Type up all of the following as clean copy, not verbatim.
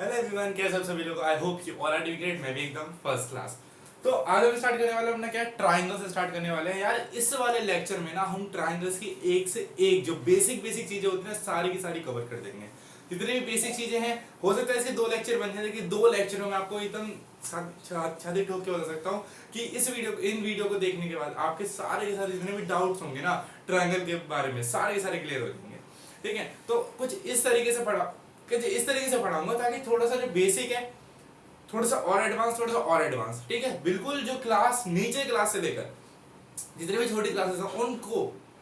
Hello everyone, कैसे आप सभी लोग। I hope you all are doing great. मैं भी एकदम फर्स्ट क्लास। तो आज हम स्टार्ट करने वाले हैं अपना क्या ट्राइंगल से स्टार्ट करने वाले हैं यार। इस वाले लेक्चर में ना हम ट्राइंगल्स की एक से एक जो बेसिक चीजें होती हैं सारी की सारी कवर कर देंगे। जितनी भी बेसिक चीजें हैं, हो सकता है इसके 2 लेक्चर बन जाए, लेकिन 2 लेक्चरों में आपको एकदम छाती ठोक के बता सकता हूँ कि इन वीडियो को देखने के बाद आपके सारे के सारे जितने भी डाउट्स होंगे ना ट्राइंगल के बारे में, सारे के सारे क्लियर हो जाएंगे। ठीक है, तो कुछ इस तरीके से पढ़ाऊंगा ताकि थोड़ा सा जो बेसिक है थोड़ा सा और एडवांस, ठीक है। बिल्कुल जो क्लास नीचे क्लास से लेकर जितने भी छोटी क्लासेस हैं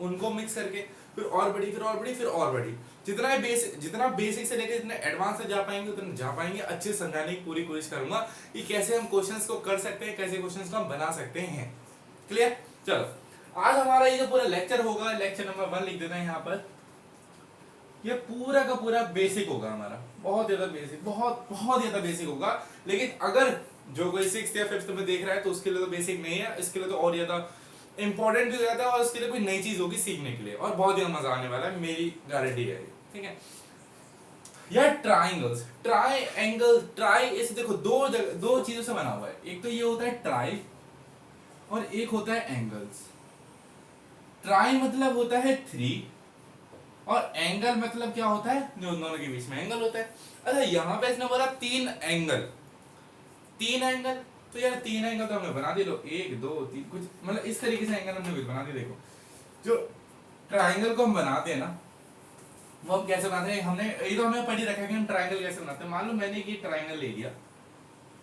उनको मिक्स करके फिर और बड़ी, फिर और बड़ी, फिर और बड़ी, जितना बेसिक से लेकर जितना एडवांस से जा पाएंगे उतना जा पाएंगे। अच्छे से समझाने की पूरी कोशिश करूंगा कि कैसे हम क्वेश्चंस को कर सकते हैं, कैसे क्वेश्चंस को हम बना सकते हैं। क्लियर? चलो, आज हमारा ये जो पूरा लेक्चर होगा, लेक्चर नंबर 1 लिख देना है यहाँ पर। ये पूरा का पूरा बेसिक होगा हमारा, बहुत ज्यादा बेसिक होगा। लेकिन अगर जो कोई 6th या 5th में देख रहा है तो उसके लिए तो बेसिक नहीं है, इसके लिए तो और ज्यादा इंपॉर्टेंट भी हो जाता है और उसके लिए कोई नई चीज होगी सीखने के लिए और बहुत ज्यादा मजा आने वाला है, मेरी गारंटी है। ठीक है यार, ट्राइंगल्स, ट्राई इसे देखो दो चीजों से बना हुआ है। एक तो ये होता है ट्राई और एक होता है एंगल्स। ट्राई मतलब होता है 3 और एंगल मतलब क्या होता है, जो दोनों के बीच में एंगल होता है। अच्छा, यहाँ पे इसने बोला 3 एंगल, तो यार 3 एंगल तो हमने बना दिए। लो 1 2 3, कुछ मतलब इस तरीके से एंगल हमने कुछ बना दिए। देखो, जो ट्राइंगल को हम बनाते हैं ना, वो हम कैसे बनाते हैं, ये तो हमें पढ़ ही रखा है कि हम ट्राइंगल कैसे बनाते हैं। मान लो मैंने ये ट्राइंगल ले लिया,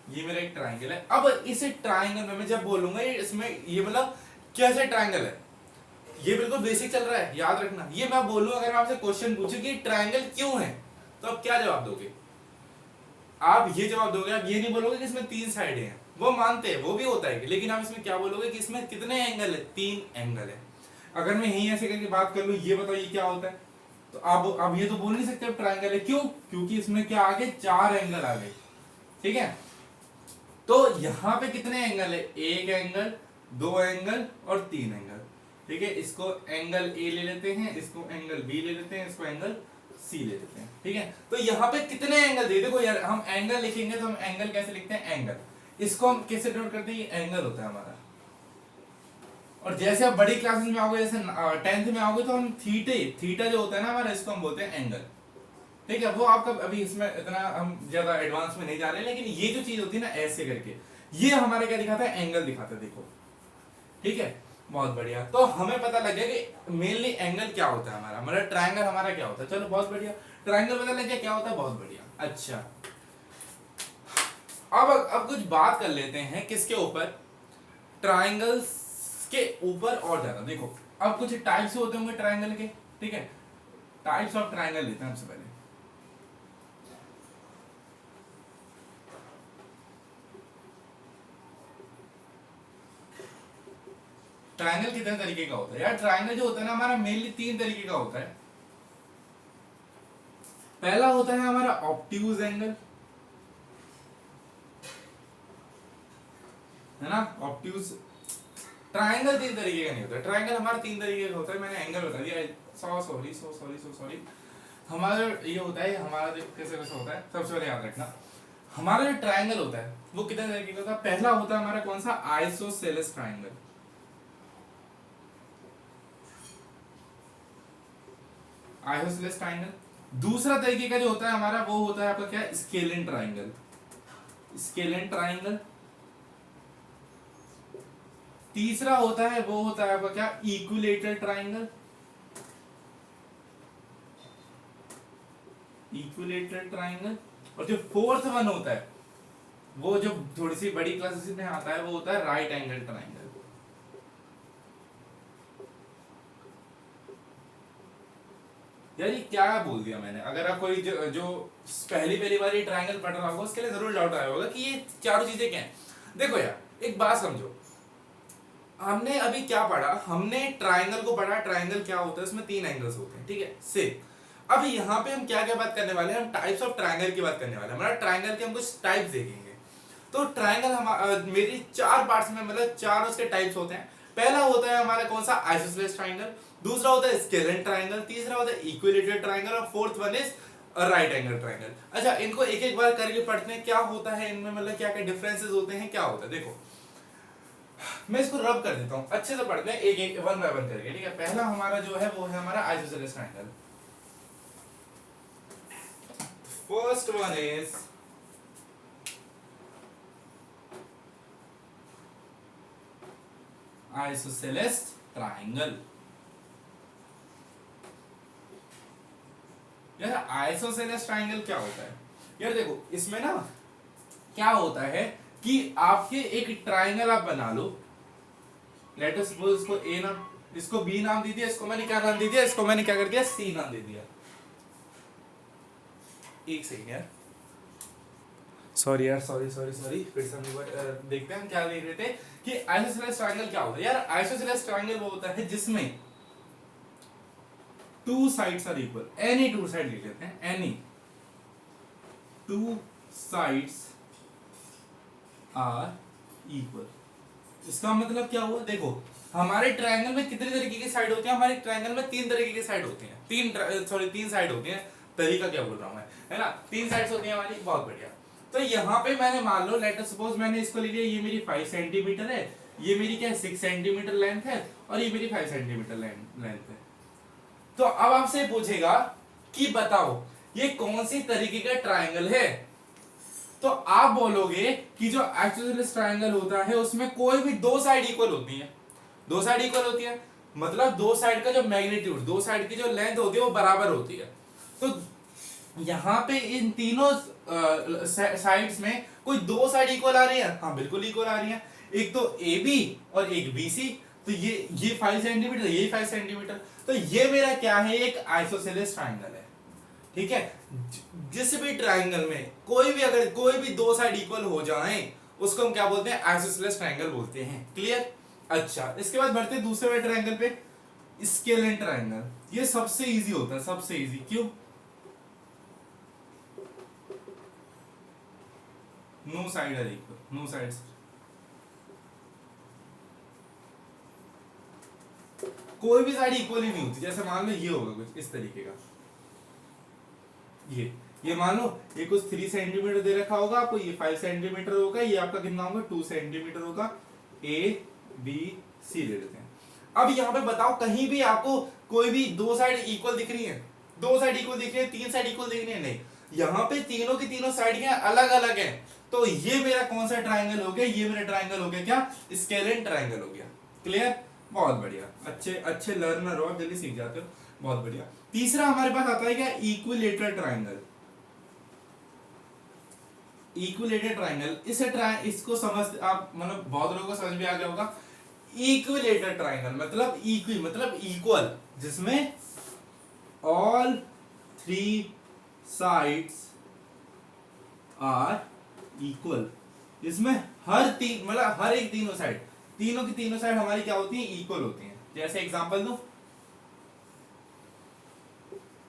ये मेरा एक ट्राइंगल है। अब इस ट्राइंगल में मैं जब बोलूंगा इसमें ये मतलब कैसे ट्राइंगल है, ये बिल्कुल बेसिक चल रहा है, याद रखना। ये मैं बोलूं, अगर मैं आपसे क्वेश्चन पूछूं कि ट्रायंगल क्यों है, तो आप क्या जवाब दोगे? आप ये जवाब दोगे, आप ये नहीं बोलोगे कि इसमें 3 साइडें हैं, वो मानते हैं, वो भी होता है, लेकिन आप इसमें क्या बोलोगे कि इसमें कितने एंगल है? 3 एंगल है। अगर मैं यही ऐसे करके बात कर लूं, ये बताओ ये क्या होता है, तो आप ये तो बोल नहीं सकते ट्रायंगल है। क्यों? क्योंकि इसमें क्या आ गए, 4 एंगल आ गए। ठीक है, तो यहां पे कितने एंगल है? 1 एंगल, 2 एंगल और 3 एंगल। ठीक है, इसको एंगल ए ले लेते हैं, इसको एंगल बी ले लेते हैं, इसको एंगल सी ले लेते हैं। ठीक है, तो यहाँ पे कितने एंगल दे, देखो यार, हम एंगल लिखेंगे तो हम एंगल कैसे लिखते हैं? एंगल। इसको हम कैसे नोट करते हैं? एंगल होता है हमारा। और जैसे आप बड़ी क्लासेस में आओगे, जैसे 10th में आओगे, तो हम थीटा जो होता है ना हमारा, इसको हम बोलते हैं एंगल। ठीक है, वो आपका अभी इसमें इतना हम ज्यादा एडवांस में नहीं जा रहे हैं, लेकिन ये जो चीज होती है ना ऐसे करके, ये हमारे क्या दिखाता है? एंगल दिखाता है। देखो, ठीक है, बहुत बढ़िया। तो हमें पता लग गया कि मेनली एंगल क्या होता है हमारा, मतलब ट्रायंगल हमारा क्या होता है। चलो बहुत बढ़िया, ट्रायंगल पता लग गया क्या होता है, बहुत बढ़िया। अच्छा, अब कुछ बात कर लेते हैं किसके ऊपर, ट्रायंगल्स के ऊपर और ज्यादा। देखो, अब कुछ टाइप्स होते होंगे ट्रायंगल के। ठीक है, टाइप्स ऑफ ट्रायंगल लेते हैं सबसे पहले। ट्रायंगल कितने तरीके का होता है यार? ट्रायंगल जो होता है ना हमारा, मेनली 3 तरीके का होता है। पहला होता है हमारा ऑब्ट्यूज एंगल, है ना। ऑब्ट्यूज ट्रायंगल 3 तरीके का नहीं होता। ट्रायंगल हमारा 3 तरीके का होता है, मैंने एंगल बता दिया। सॉरी हमारा ये होता है, हमारा कैसे होता है, सबसे पहले याद रखना, हमारा जो ट्रायंगल होता है वो कितने तरीके का होता है। पहला होता है हमारा कौन सा? Isosceles triangle. Isosceles triangle. दूसरा तरीके का जो होता है हमारा, वो होता है आपका क्या? Scalene triangle. तीसरा होता है, वो होता है आपका क्या? Equilateral triangle. और जो फोर्थ वन होता है, वो जो थोड़ी सी बड़ी क्लासेस में आता है, वो होता है राइट एंगल ट्रायंगल। यार ये क्या बोल दिया मैंने? अगर आप कोई जो पहली बार ये ट्रायंगल पढ़ रहा होगा, उसके लिए जरूर डाउट आया होगा कि ये चारों चीजें क्या हैं। देखो यार, एक बात समझो, हमने अभी क्या पढ़ा? हमने ट्रायंगल को पढ़ा। ट्रायंगल क्या होता है? इसमें 3 एंगल्स होते हैं। ठीक है, से अब यहाँ पे हम क्या क्या बात करने वाले हैं? हम टाइप्स ऑफ ट्रायंगल की बात करने वाले हैं। हमारा ट्रायंगल के हम कुछ टाइप्स देखेंगे। तो ट्रायंगल मेरी 4 पार्ट्स में, मतलब 4 उसके टाइप्स होते हैं। पहला होता है हमारा कौन सा? Isosceles triangle. दूसरा होता है स्केलिन ट्रायंगल। तीसरा होता है इक्विलेटरल ट्रायंगल और फोर्थ वन इज और राइट एंगल ट्राइंगल। अच्छा, इनको एक एक बार करके पढ़ते हैं, क्या होता है इनमें, मतलब क्या क्या डिफरेंसेस होते हैं, क्या होता है। देखो मैं इसको रब कर देता हूं, अच्छे से पढ़ते हैं एक एक वन बाय वन करके, ठीक है। पहला हमारा जो है वो है हमारा isosceles triangle. First one is isosceles triangle. यार आइसोसेलेस ट्रायंगल क्या होता है यार, देखो इसमें ना क्या होता है कि आपके एक ट्रायंगल आप बना लो, लेट अस सपोज इसको ए नाम, इसको बी नाम दे दिया, इसको मैंने क्या नाम दे दिया, इसको मैंने क्या कर दिया, सी नाम दे दिया। एक सेकंड यार, सॉरी यार, सॉरी सॉरी सॉरी, फिर से हम एक बार देखते हैं हम क्या देख रहे थे कि आइसोसेलेस ट्रायंगल क्या होता है। यार आइसोसेलेस ट्रायंगल वो होता है जिसमें two sides are equal, any two side लिख लेते हैं, any two sides are equal. इसका मतलब क्या हुआ, देखो हमारे ट्रायंगल में कितने तरीके की साइड होती है, हमारे ट्रायंगल में तीन तरीके की साइड होती हैं, तीन साइड होती हैं, तरीका क्या बोल रहा हूं मैं, है ना, तीन साइड्स होती हैं हमारी, बहुत बढ़िया। तो यहाँ पे मैंने मान लो लेट अस सपोज मैंने इसको ले लिया, ये मेरी 5 सेंटीमीटर है, ये मेरी क्या 6 सेंटीमीटर लेंथ है, और ये मेरी 5 सेंटीमीटर लेंथ है। तो अब आपसे पूछेगा कि बताओ ये कौन सी तरीके का ट्रायंगल है, तो आप बोलोगे कि जो आइसोसेलेस ट्रायंगल होता है उसमें कोई भी दो साइड इक्वल होती है, दो साइड इक्वल होती है, मतलब दो साइड का जो मैग्नीट्यूड, दो साइड की जो लेंथ होती है वो बराबर होती है। तो यहाँ पे इन तीनों साइड्स में कोई दो साइड इक्वल आ रही है, हाँ बिल्कुल इक्वल आ रही है, एक तो ए बी और एक बी सी, तो ये 5 सेंटीमीटर, ये 5 सेंटीमीटर, तो ये मेरा क्या है, एक आइसोसेलेस ट्रायंगल है, ठीक है। जिस भी ट्रायंगल में कोई भी अगर कोई भी दो साइड इक्वल हो जाएं उसको हम क्या बोलते हैं, आइसोसेलेस ट्रायंगल बोलते हैं, क्लियर। अच्छा, इसके बाद बढ़ते हैं दूसरे वाले ट्रायंगल पे, स्केलेन ट्रायंगल। ये सबसे इजी होता है, सबसे इजी, क्यों, no side are equal, no sides, कोई भी साइड इक्वल ही नहीं होती। जैसे मान लो ये होगा कुछ इस तरीके का, ये मान लो ये कुछ 3 सेंटीमीटर दे रखा होगा आपको, ये 5 सेंटीमीटर होगा, ये आपका कितना होगा 2 सेंटीमीटर होगा, ए बी सी ले लेते हैं। अब यहाँ पे बताओ कहीं भी आपको कोई भी दो साइड इक्वल दिख रही है, दो साइड इक्वल दिख रही है, तीन साइड इक्वल दिख रही है, नहीं, यहाँ पे तीनों की तीनों साइड क्या अलग अलग है। तो ये मेरा कौन सा ट्रायंगल हो गया, ये मेरा ट्रायंगल हो गया क्या, स्केलेन ट्रायंगल हो गया, क्लियर, बहुत बढ़िया, अच्छे अच्छे लर्नर हो, जल्दी सीख जाते हो, बहुत बढ़िया। तीसरा हमारे पास आता है क्या, इक्विलेटरल ट्रायंगल। इक्विलेटरल ट्रायंगल, इसको समझ आप, मतलब बहुत लोगों को समझ में आ गया होगा। इक्विलेटरल ट्रायंगल मतलब इक्वी मतलब इक्वल, जिसमें ऑल 3 साइड्स आर इक्वल, इसमें हर तीन मतलब हर एक तीनों साइड, तीनों की तीनों साइड हमारी क्या होती है, इक्वल होती हैं। जैसे एग्जांपल दो,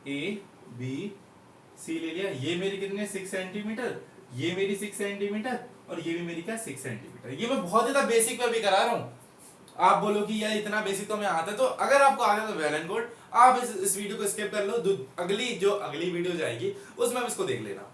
ए बी सी ले लिया, ये मेरी कितने 6 सेंटीमीटर, ये मेरी 6 सेंटीमीटर, और ये भी मेरी क्या 6 सेंटीमीटर। ये मैं बहुत ज्यादा बेसिक पे भी करा रहा हूँ, आप बोलो कि यार इतना बेसिक तो हमें आता है, तो अगर आपको आता है तो वेल एंड गुड, आप इस वीडियो को स्किप कर लो, अगली वीडियो जाएगी उसमें इसको देख लेना,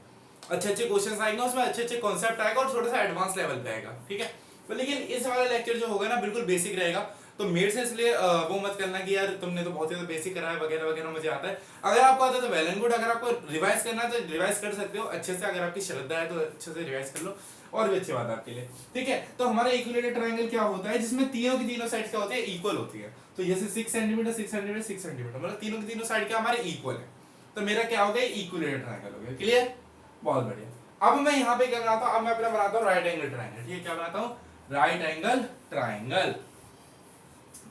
अच्छे अच्छे क्वेश्चंस आएंगे उसमें, अच्छे अच्छे कॉन्सेप्ट आएगा और थोड़ा सा एडवांस लेवल पे आएगा, ठीक है। तो लेकिन इस वाला लेक्चर जो होगा ना बिल्कुल बेसिक रहेगा, तो मेरे से इसलिए वो मत करना कि यार तुमने तो बहुत ज्यादा बेसिक करा है वगैरह वगैरह, मुझे आता है। अगर आपको आता है तो वेल एंड गुड, अगर आपको रिवाइज करना है तो रिवाइज कर सकते हो अच्छे से, अगर आपकी श्रद्धा है तो अच्छे से रिवाइज कर लो, और भी अच्छी बात है आपके लिए, ठीक है। तो हमारा इक्विलेटरल ट्रायंगल क्या होता है, जिसमें तीनों की तीनों साइड क्या होती है, इक्वल होती है। तो जैसे 6 सेंटीमीटर 6 सेंटीमीटर 6 सेंटीमीटर, मतलब तीनों की तीनों साइड क्या हमारे इक्वल है, तो मेरा क्या हो गया, इक्विलेटरल ट्रायंगल हो गया, क्लियर, बहुत बढ़िया। अब मैं यहाँ पे क्या बनाता हूँ, अब मैं अपना बनाता हूँ राइट एंगल ट्रायंगल, ठीक है, क्या बनाता हूँ, राइट एंगल ट्रायंगल।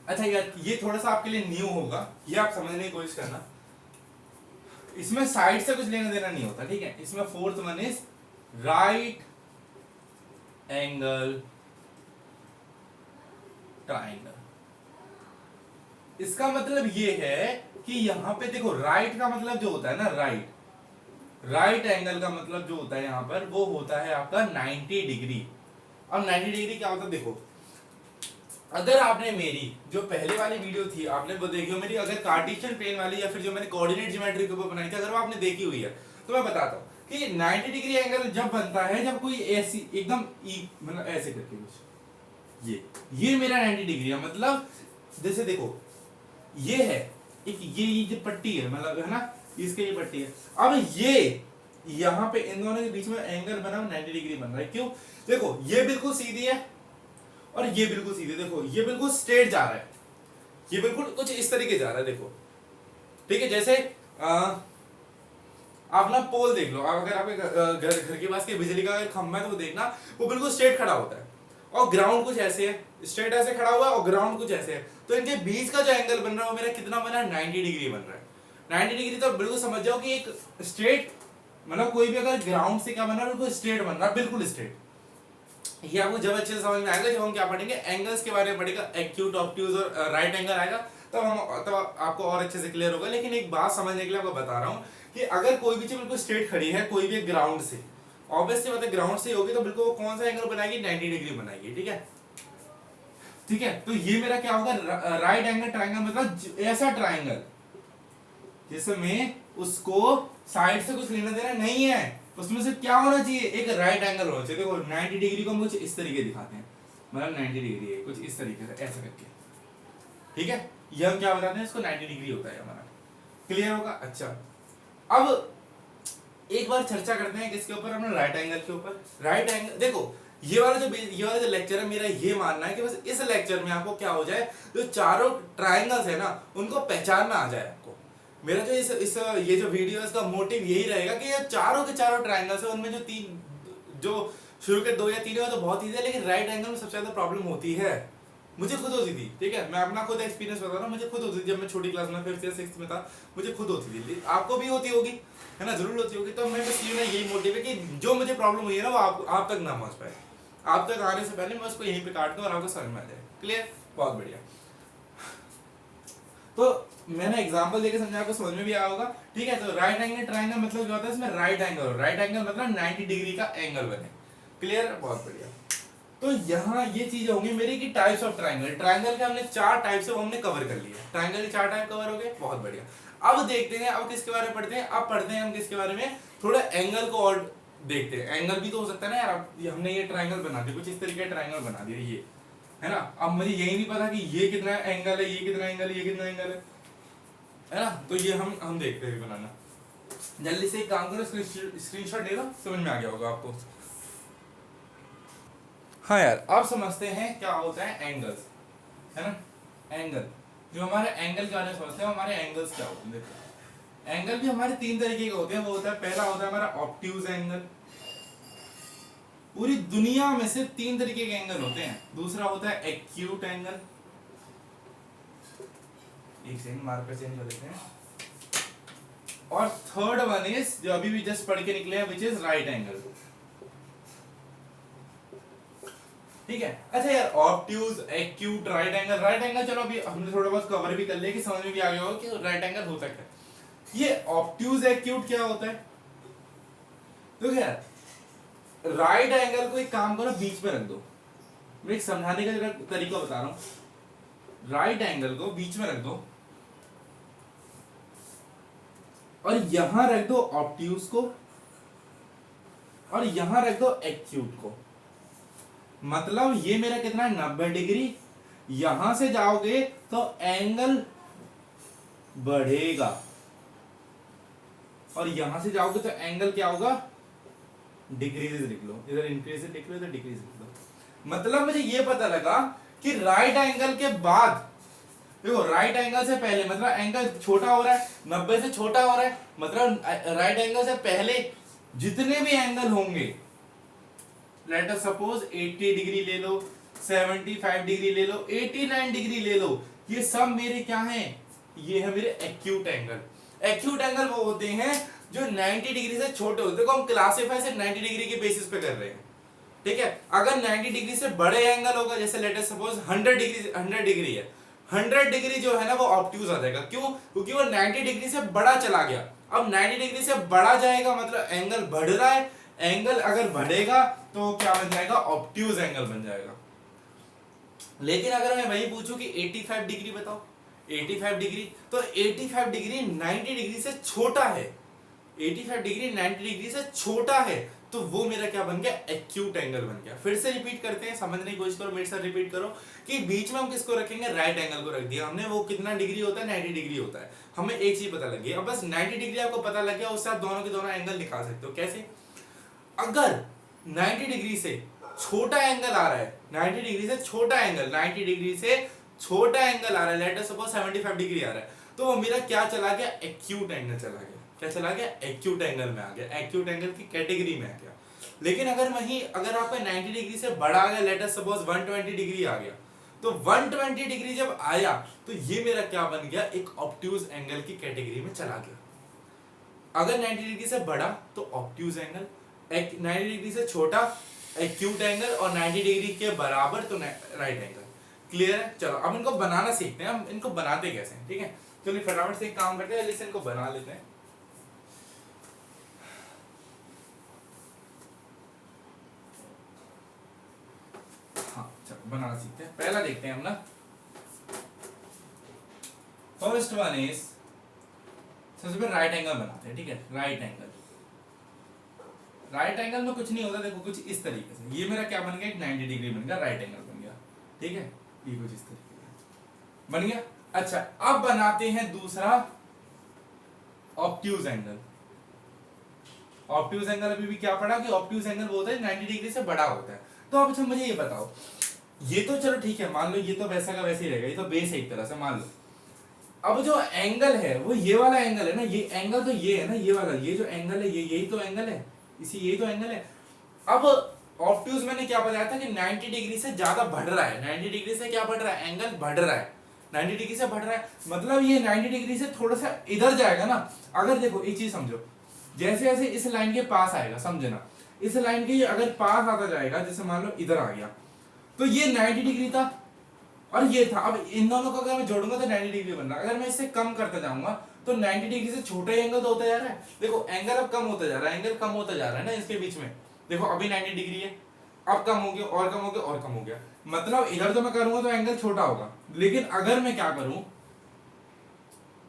अच्छा यार ये थोड़ा सा आपके लिए न्यू होगा, ये आप समझने की कोशिश करना, इसमें साइड से कुछ लेना देना नहीं होता, ठीक है। इसमें fourth one is right angle triangle. इसका मतलब ये है कि यहां पे देखो राइट का मतलब जो होता है ना, राइट एंगल का मतलब जो होता है यहां पर वो होता है आपका 90 डिग्री। अब 90 डिग्री क्या होता है, देखो अगर आपने मेरी जो पहले वाली वीडियो थी आपने वो देखी हो मेरी, अगर कार्टेशियन प्लेन वाली या फिर जो मैंने कोऑर्डिनेट ज्योमेट्री के ऊपर बनाई थी, अगर वो आपने देखी हुई है तो मैं बताता हूँ कि 90 डिग्री एंगल जब बनता है जब कोई ऐसी एकदम मतलब ऐसे करके कुछ ये मेरा 90 डिग्री है। मतलब जैसे देखो ये है एक ये जो पट्टी है मतलब है ना, इसके ये पट्टी है। अब ये यहाँ पे इन दोनों के बीच में एंगल बना 90 डिग्री बन रहा है। क्यों? देखो ये बिल्कुल सीधी है और ये बिल्कुल सीधे, देखो ये बिल्कुल स्ट्रेट जा रहा है, ये बिल्कुल कुछ इस तरीके जा रहा है, देखो ठीक है। जैसे आप ना पोल देख लो, आप अगर आपके घर के पास के बिजली का खंभा है तो वो देखना वो बिल्कुल स्ट्रेट खड़ा होता है और ग्राउंड कुछ ऐसे है, स्ट्रेट ऐसे खड़ा हुआ है और ग्राउंड कुछ ऐसे है। तो इनके बीच का जो एंगल बन रहा है वो मेरा कितना बना है? 90 डिग्री बन रहा है। 90 डिग्री तो बिल्कुल समझ जाओ कि एक स्ट्रेट मतलब कोई भी अगर ग्राउंड से क्या बन रहा है बिल्कुल स्ट्रेट बन रहा है, बिल्कुल स्ट्रेट। ये आपको जब अच्छे से समझ में आएगा जब हम क्या पढ़ेंगे एंगल्स के बारे में पढ़ेगा, एक्यूट, ऑब्ट्यूज और राइट एंगल आएगा तब आपको और अच्छे से क्लियर होगा। लेकिन एक बात समझने के लिए आपको बता रहा हूँ कि अगर कोई भी चीज बिल्कुल स्ट्रेट खड़ी है कोई भी ग्राउंड से, ऑब्वियसली मतलब ग्राउंड से होगी तो बिल्कुल वो कौन सा एंगल बनाएगी? 90 डिग्री बनाएगी। ठीक है, ठीक है। तो ये मेरा क्या होगा? राइट एंगल ट्रायंगल, मतलब ऐसा ट्रायंगल जिसमें उसको साइड से कुछ लेना देना नहीं है, उसमें से क्या होना चाहिए? एक राइट एंगल होना चाहिए। देखो 90 डिग्री को हम कुछ इस तरीके दिखाते हैं, मतलब 90 डिग्री है कुछ इस तरीके से ऐसे करके, ठीक है। ये हम क्या बताते हैं? इसको 90 डिग्री होता है हमारा। क्लियर होगा? अच्छा, अब एक बार चर्चा करते हैं किसके ऊपर? अपने राइट एंगल के ऊपर। राइट एंगल देखो ये वाला जो लेक्चर है मेरा ये मानना है कि बस इस लेक्चर में आपको क्या हो जाए, जो चारों ट्रायंगल्स है ना उनको पहचानना आ जाए आपको। मेरा जो इस ये जो वीडियो है इसका मोटिव यही रहेगा कि ये चारों के चारों ट्रायंगल्स है उनमें जो शुरू के 2 या 3 है तो बहुत ईजी है, लेकिन राइट एंगल में सबसे ज्यादा प्रॉब्लम होती है। मुझे खुद होती थी, ठीक है, मैं अपना खुद एक्सपीरियंस बता रहा हूँ, मुझे खुद होती थी जब मैं छोटी क्लास में 5th या 6th में था, मुझे खुद होती थी, आपको भी होती होगी, है ना, जरूर होती होगी। तो मैं बस यही मोटिव है कि जो मुझे प्रॉब्लम हुई है ना वो आप तक ना पहुंच पाए, आप तक आने से पहले मैं उसको यहीं पे काट दूं और आपको समझ में आ जाए। क्लियर? बहुत बढ़िया। तो मैंने एग्जांपल देके समझा, आपको समझ में भी आया होगा। ठीक है, तो राइट एंगल ट्रायंगल मतलब क्या होता है? इसमें राइट एंगल मतलब 90 डिग्री का एंगल बने। क्लियर? बहुत बढ़िया। तो यहाँ ये चीज होंगी मेरी कि टाइप्स ऑफ ट्रायंगल। ट्रायंगल के हमने 4 टाइप्स है वो हमने कवर कर लिया। ट्रायंगल के 4 टाइप कवर हो गए, बहुत बढ़िया। अब देखते हैं अब किसके बारे में पढ़ते हैं। अब पढ़ते हैं हम किसके बारे में, थोड़ा एंगल को और देखते हैं। एंगल भी तो हो सकता है ना यार, हमने ये ट्रायंगल बना दिया, कुछ इस तरीके का ट्रायंगल बना दिया ये, है ना। अब मुझे यही नहीं पता कि ये कितना एंगल है, ये कितना एंगल है, ये कितना एंगल है ना। तो ये हम देखते हैं बनाना। जल्दी से एक काम करो, स्क्रीनशॉट ले लो, समझ में आ गया होगा आपको। हाँ यार, अब समझते हैं क्या होता है एंगल्स, है ना। एंगल जो हमारे एंगल के बारे में समझते हैं, हमारे एंगल्स क्या होते हैं। देखो एंगल भी हमारे 3 तरीके के होते हैं। वो होता है, पहला होता है हमारा ऑब्ट्यूज एंगल। पूरी दुनिया में से 3 तरीके के एंगल होते हैं। दूसरा होता है एक्यूट एंगल, एक सेकंड मार्कर चेंज कर देते हैं। और थर्ड वन इज जो अभी भी जस्ट पढ़ के निकले हैं, विच इज राइट एंगल। ठीक है। अच्छा यार, ऑब्ट्यूज, एक्यूट, राइट एंगल चलो अभी हमने थोड़ा बहुत कवर भी कर लिया कि समझ में भी आ गया होगा कि राइट एंगल होता क्या है। ये ऑब्ट्यूज एक्यूट क्या होता है? तो क्या राइट एंगल को एक काम करो बीच में रख दो। मैं एक समझाने का तरीका बता रहा हूं। राइट एंगल को बीच में रख दो और यहां रख दो ऑब्ट्यूज को और यहां रख दो एक्यूट को। मतलब ये मेरा कितना है? 90 डिग्री। यहां से जाओगे तो एंगल बढ़ेगा और यहां से जाओगे तो एंगल क्या होगा? डिक्रीज लिख लो, इधर इंक्रीज लिख लो, इधर डिक्रीज लिख लो। मतलब मुझे ये पता लगा कि राइट एंगल के बाद, देखो राइट एंगल से पहले मतलब एंगल छोटा हो रहा है, 90 से छोटा हो रहा है, मतलब राइट एंगल से पहले जितने भी एंगल होंगे, लेट अस सपोज 80 डिग्री ले लो, 75 डिग्री ले लो, 89 डिग्री ले लो, ये सब मेरे क्या हैं? ये है मेरे एक्यूट एंगल। एक्यूट एंगल वो होते हैं जो 90 डिग्री से छोटे होते हैं। देखो हम क्लासिफाई सिर्फ 90 डिग्री के बेसिस पे कर रहे हैं, ठीक है। अगर 90 डिग्री से बड़े एंगल होगा, जैसे लेट अस सपोज 100 डिग्री है, 100 डिग्री जो है ना वो ऑब्ट्यूज आ जाएगा। क्यों? क्योंकि वो 90 डिग्री से बड़ा चला गया। अब 90 डिग्री से बड़ा जाएगा मतलब एंगल बढ़ रहा है, एंगल अगर बढ़ेगा तो क्या बन जाएगा? ऑब्ट्यूज एंगल बन जाएगा। लेकिन अगर मैं वही पूछूं कि 85 डिग्री बताओ, 85 डिग्री, तो 85 डिग्री 90 डिग्री से छोटा है, 85 डिग्री 90 डिग्री से छोटा है तो वो मेरा क्या बन गया, एक्यूट एंगल बन गया। फिर से रिपीट करते हैं, समझने की कोशिश करो, मेरे साथ रिपीट करो कि बीच में हम किसको रखेंगे, राइट एंगल को रख दिया हमने। वो कितना डिग्री होता है, 90 डिग्री होता है। हमें एक चीज पता लगी, अब बस 90 डिग्री आपको पता लग गया, उससे आप दोनों के दोनों एंगल निकाल सकते हो। कैसे, अगर 90 डिग्री से छोटा एंगल आ रहा है, 90 डिग्री से छोटा एंगल, 90 डिग्री से छोटा एंगल आ रहा है, लेट अस सपोज 75 डिग्री आ रहा है, तो वो मेरा क्या चला गया, एक्यूट एंगल चला गया। क्या चला गया, एक्यूट एंगल में आ गया, एक्यूट एंगल की कैटेगरी में आ गया। लेकिन अगर आपका 90 डिग्री से बड़ा आ गया, लेट अस सपोज 120 डिग्री आ गया, तो 120 डिग्री जब आया तो ये मेरा क्या बन गया, एक ऑब्ट्यूज एंगल की कैटेगरी में चला गया। अगर 90 डिग्री से बड़ा तो ऑब्ट्यूज एंगल, 90 डिग्री से छोटा एक्यूट एंगल, और 90 डिग्री के बराबर तो राइट एंगल। क्लियर है? चलो अब इनको बनाना सीखते हैं, हम इनको बनाते कैसे हैं, ठीक है। चलिए फटाफट से एक काम करते हैं, इनको बना लेते हैं। हाँ चलो बनाना सीखते हैं। पहला देखते हैं हम ना, फर्स्ट वन इज, सबसे पहले राइट एंगल बनाते हैं, ठीक है। राइट एंगल, राइट एंगल में कुछ नहीं होता, देखो कुछ इस तरीके से, ये मेरा क्या बन गया, एक 90 डिग्री बन गया, राइट एंगल बन गया, ठीक है। ये कुछ इस तरीके से बन गया। अच्छा अब बनाते हैं दूसरा, ऑब्ट्यूज एंगल। ऑब्ट्यूज एंगल अभी भी क्या पढ़ा कि ऑब्ट्यूज एंगल वो होता है 90 डिग्री से बड़ा होता है। तो अब अच्छा मुझे ये बताओ, ये तो चलो ठीक है, मान लो ये तो वैसा का वैसे ही रहेगा, ये तो बेस है एक तरह से, मान लो। अब जो एंगल है वो ये वाला एंगल है ना, ये एंगल तो ये है ना, ये वाला, ये जो एंगल है, ये यही तो एंगल है, इसी यही तो एंगल है। अब ऑब्ट्यूज मैंने क्या बताया था कि 90 डिग्री से ज्यादा बढ़ रहा है, 90 डिग्री से क्या बढ़ रहा है, एंगल बढ़ रहा है, 90 डिग्री से बढ़ रहा है, मतलब ये 90 डिग्री से थोड़ा सा इधर जाएगा ना। अगर देखो एक चीज समझो, जैसे जैसे इस लाइन के पास आएगा, समझना, इस लाइन के अगर पास आता जाएगा, जैसे मान लो इधर आ गया, तो ये 90 डिग्री था और ये था। अब इन दोनों को अगर मैं जोड़ूंगा तो 90 डिग्री बन रहा है। अगर मैं इससे कम करता जाऊंगा तो 90 डिग्री से छोटा एंगल तो होता जा रहा है। देखो एंगल अब कम होता जा रहा है, एंगल कम होता जा रहा है ना इसके बीच में। देखो अभी 90 डिग्री है, अब कम हो गया और कम हो गया और कम हो गया, मतलब इधर तो मैं करूंगा तो एंगल छोटा होगा। लेकिन अगर मैं क्या करूं,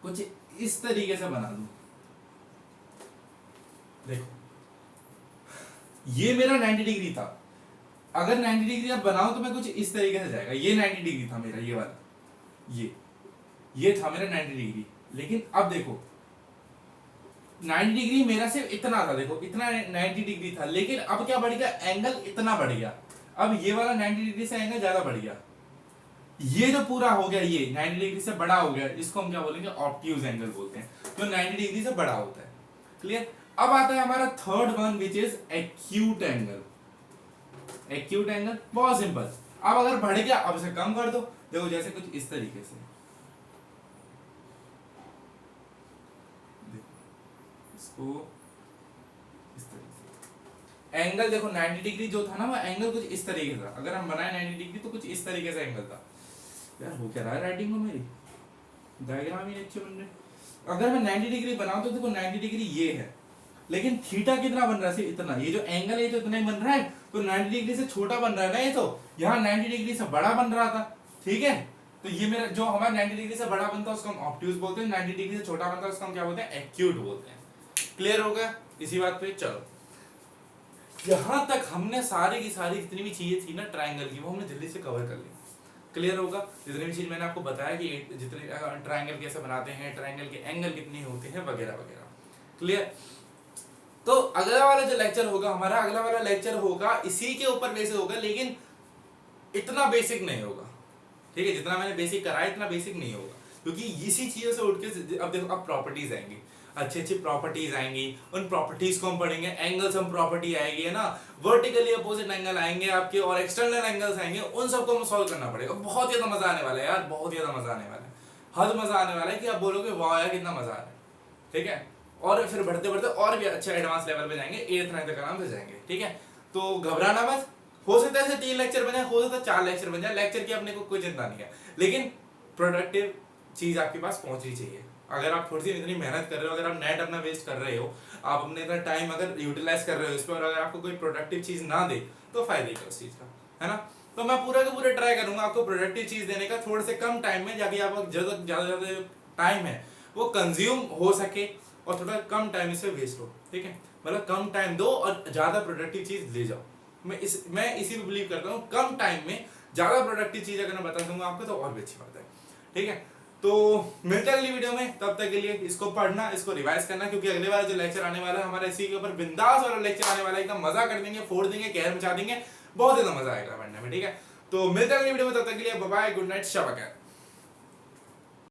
कुछ इस तरीके से बना दूं, देखो ये मेरा 90 डिग्री था, अगर 90 डिग्री अब बनाऊं तो मैं कुछ इस तरीके से जाएगा। ये 90 डिग्री था मेरा, ये वाला, ये था मेरा 90 डिग्री। लेकिन अब देखो 90 डिग्री मेरा सिर्फ इतना था, देखो इतना 90 डिग्री था, लेकिन अब क्या बढ़ गया, एंगल इतना बढ़ गया। अब ये वाला 90 डिग्री से एंगल ज्यादा बढ़ गया, ये जो पूरा हो गया ये 90 डिग्री से बड़ा हो गया, इसको हम क्या बोलेंगे, ऑब्ट्यूज एंगल बोलते हैं, जो 90 डिग्री से बड़ा होता है। क्लियर? अब आता है हमारा third one which is acute angle. Acute angle बहुत सिंपल, अब अगर बढ़ गया अब इसे कम कर दो, देखो जैसे कुछ इस तरीके से, इसको इस तरीके से एंगल देखो 90 डिग्री जो था ना, वो एंगल कुछ इस तरीके से था। अगर हम बनाए 90 डिग्री तो कुछ इस तरीके से एंगल था। यार हो क्या रहा है राइटिंग में, मेरी डायग्राम ही अच्छे बन रहे। अगर मैं 90 डिग्री बनाऊं तो देखो 90 डिग्री ये है, लेकिन थीटा कितना बन रहा है, सिर्फ इतना, ये जो एंगल है तो इतना ही बन रहा है, तो 90 डिग्री से छोटा बन रहा है ना ये, तो यहाँ 90 डिग्री से बड़ा बन रहा था, ठीक है। तो ये मेरा जो हमारा 90 डिग्री से बड़ा बनता है उसको हम ऑब्ट्यूज बोलते हैं, 90 डिग्री से छोटा बनता है उसको हम क्या बोलते हैं, एक्यूट बोलते हैं। क्लियर हो गया इसी बात पे? चलो यहां तक हमने सारी की सारी जितनी भी चीजें थी ना ट्राइंगल की, वो हमने जल्दी से कवर कर ली। क्लियर होगा? जितनी भी चीज मैंने आपको बताया कि जितने ट्राइंगल कैसे बनाते हैं, ट्राइंगल के एंगल कितने होते हैं वगैरह वगैरह। क्लियर? तो अगला वाला जो लेक्चर होगा हमारा, अगला वाला लेक्चर होगा इसी के ऊपर बेसिक होगा, लेकिन इतना बेसिक नहीं होगा, ठीक है। जितना मैंने बेसिक कराया इतना बेसिक नहीं होगा, क्योंकि इसी चीजों से उठ के अब देखो अब प्रॉपर्टीज आएंगी, अच्छी अच्छी प्रॉपर्टीज आएंगी, उन प्रॉपर्टीज को हम पढ़ेंगे। एंगल्स हम प्रॉपर्टी आएगी है ना, वर्टिकली अपोजिट एंगल आएंगे आपके, और एक्सटर्नल एंगल्स आएंगे, उन सबको हमें सॉल्व करना पड़ेगा। बहुत ज्यादा मजा आने वाला है यार, बहुत ज्यादा मजा आने वाला है, हद मजा आने वाला है कि आप बोलोगे वाह यार कितना मजा आ रहा है, ठीक है। और फिर बढ़ते बढ़ते और भी अच्छे एडवांस लेवल पे जाएंगे, 8th 9th तक आराम से जाएंगे, ठीक है। तो घबराना मत, हो सकता है 3 लेक्चर बन जाए, हो सकता है 4 लेक्चर बन जाए, लेक्चर की अपने को कोई चिंता नहीं है, लेकिन प्रोडक्टिव चीज आपके पास पहुंचनी चाहिए। अगर आप थोड़ी सी इतनी मेहनत कर रहे हो, अगर आप नेट अपना वेस्ट कर रहे हो, आप अपने इतना टाइम अगर यूटिलाइज कर रहे हो इस पर, और अगर आपको कोई प्रोडक्टिव चीज ना दे तो फायदा क्या उस चीज का, है ना। तो मैं पूरा का पूरा ट्राई करूंगा आपको प्रोडक्टिव चीज देने का, थोड़े से कम टाइम में, जाके आप ज्यादा टाइम है वो कंज्यूम हो सके, और थोड़ा कम टाइम इससे वेस्ट हो, ठीक है, मतलब कम टाइम दो और ज्यादा प्रोडक्टिव चीज ले जाओ। मैं इसी में बिलीव करता हूँ, कम टाइम में ज्यादा प्रोडक्टिव चीज अगर मैं बता दूंगा आपको तो और भी अच्छी बात है, ठीक है। तो मिलते हैं अगली वीडियो में, तब तक के लिए इसको पढ़ना, इसको रिवाइज करना, क्योंकि अगले बार जो लेक्चर आने वाला है हमारा इसी के ऊपर बिंदास वाला लेक्चर आने वाला है, एकदम मजा कर देंगे, फोड़ देंगे, कहर मचा देंगे, बहुत ज्यादा मजा आएगा पढ़ने में, ठीक है। तो मिलते हैं अगली वीडियो में, तब तक के लिए बाय बाय, गुड नाइट, शब खैर।